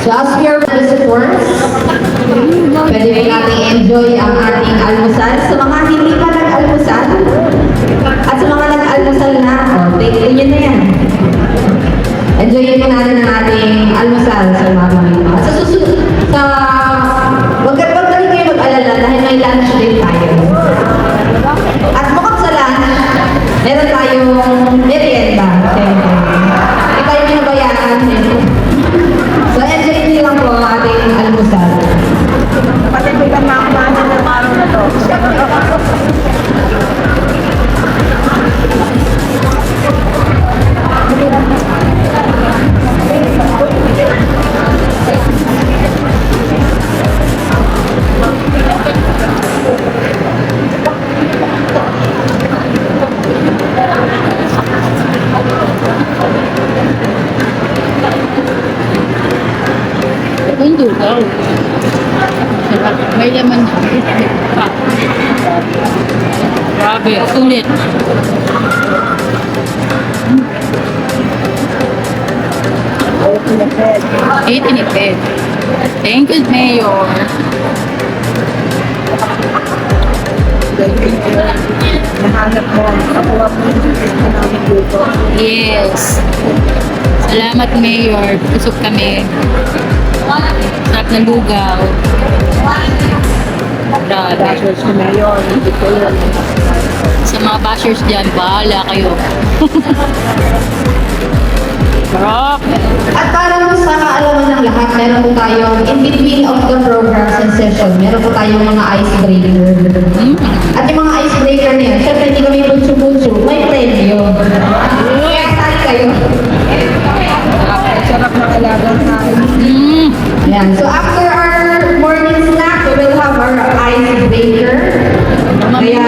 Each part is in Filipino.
So as we are visitors, pwede rin natin enjoy ang ating almusal. Sa mga hindi pa nag-almusal, at sa mga nag-almusal na, take nyo na yan. Enjoyin po natin ang ating almusal sa mga mga. Sa susunod, wag rin kayo mag-alala dahil may lunch din tayo. At bukod sa lunch, meron tayong merienda. Siyempre. Hindi tayo pinabayaan. So, enjoy nyo lang po ang ating almusal. Patibigan na ako ng araw na to. Hindi daw. Sarap. May laman na. Grabe. Ulit. Itinipid. Thank you, Mayor. Nahanap mo. Nakuha mo yung namin dito. Yes. Salamat, Mayor. Busog kami. Sarap ng lugaw. Grabe. Bashers ko na yun. Hindi ko yun. Sa mga bashers dyan, bahala kayo. Sarap. At para po sa kaalaman ng lahat, meron po tayong in between of the programs and session, meron po tayong mga icebreaker. At yung mga icebreaker na yan, syempre hindi kami butsu-butsu, may premyo. Kaya sali kayo. Sarap ng alagang kain. Yan. So after our morning snack, we will have our icebreaker. Kaya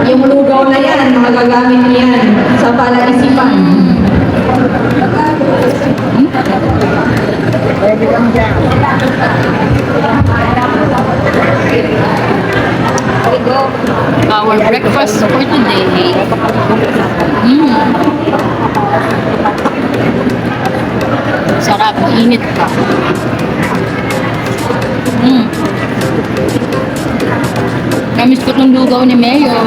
yung lugaw na yan, magagamit niyan sa palaisipan. Pwede lang dyan. Our breakfast for today. Sarap, mainit pa. Kamis ko itong lugaw ni Mayor.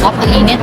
Napakainit.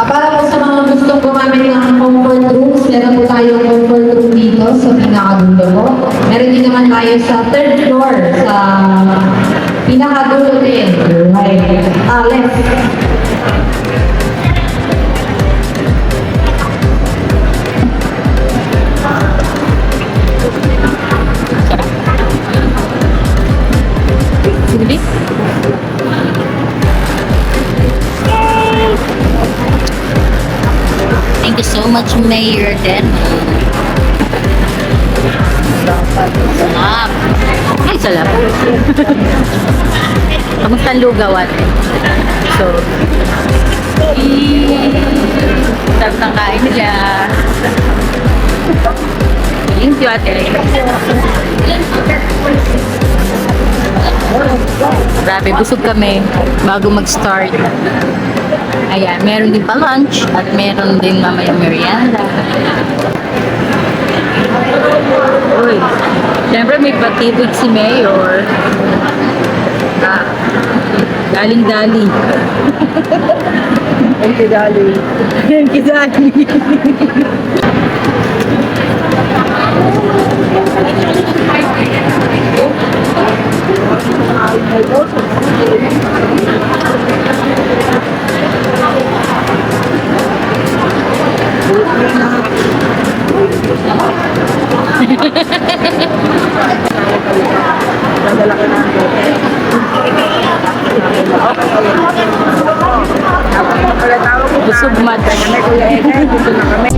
Para po sa mga gustong gumamit ng comfort rooms, meron po tayong comfort room dito sa pinakadulo po. Meron din naman tayo sa third floor, sa pinakadulo din. Right. Left. Sige. Thank you so much, Mayor Den. Sarap. Ay, sarap. Kamusta ang lugawan? So, sarap ng kain nila. Thank you. you, ate. Grabe, busog kami bago mag-start. Ayan, meron din pa lunch at meron din mamaya merienda. Uy, syempre may patibig si Mayor. Ah, galing-dali. Ang tigali. Kidali. Nadala ka na ang bote. Okay. Pagkatawag ko Busog mata. kami, Kuya Eka, dito na kami.